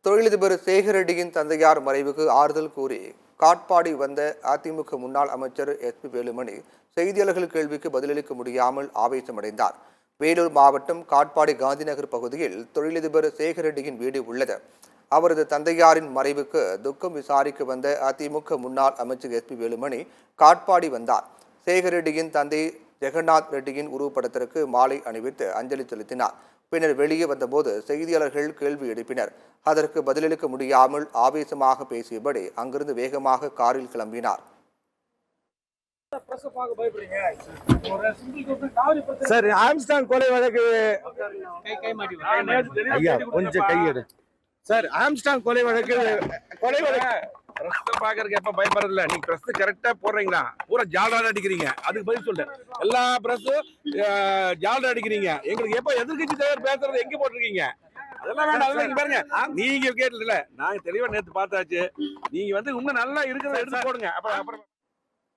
தொழிலதிபர் சேகர் ரெட்டியின் தந்தையார் மறைவுக்கு ஆறுதல் கூறி காட்பாடி வந்த அதிமுக முன்னாள் அமைச்சர் எஸ்.பி. வேலுமணி செய்தியாளர்கள் கேள்விக்கு பதிலளிக்க முடியாமல் ஆவேசமடைந்தார். வேலூர் மாவட்டம் காட்பாடி காந்திநகர் பகுதியில் தொழிலதிபர் சேகர் ரெட்டியின் வீடு உள்ளது. அவரது தந்தையாரின் மறைவுக்கு துக்கம் விசாரிக்க வந்த அதிமுக முன்னாள் அமைச்சர் எஸ்.பி. வேலுமணி காட்பாடி வந்தார். சேகர் ரெட்டியின் தந்தை ஜெகநாத் ரெட்டியின் உருவப்படத்திற்கு மாலை அணிவித்து அஞ்சலி செலுத்தினார். பின்னர் வெளியே வந்தபோது செய்தியாளர்கள் கேள்வி எழுப்பினர். அதற்கு பதிலளிக்க முடியாமல் ஆவேசமாக பேசியபடி அங்கிருந்து வேகமாக காரில் கிளம்பினார். சார், ஆம்ஸ்டாங் கொலை வழக்கு கொஞ்சம் கையெடு சார். ஆம்ஸ்டாங் கொலை வழக்கு பாக்குறதுக்கு எப்ப பயப்படுறதில்ல. நீங்க பிரஸ் கரெக்டா போடுறீங்களா? பூரா ஜால்ரா அடிக்கிறீங்க. அதுக்கு பதில் சொல்லு. எல்லா பிரஸும் ஜால்ரா அடிக்கிறீங்க. எங்களுக்கு எப்ப எதிர்கட்சி தலைவர் பேசுறது எங்க போட்டிருக்கீங்க? அதெல்லாம் வேண்டாம். அதெல்லாம் பாருங்க, நீங்க கேட்டல நாங்க தெளிவா நேத்து பார்த்தாச்சு. நீங்க இன்னும் நல்லா இருக்கிறத எடுத்து போடுங்க. அப்புறம்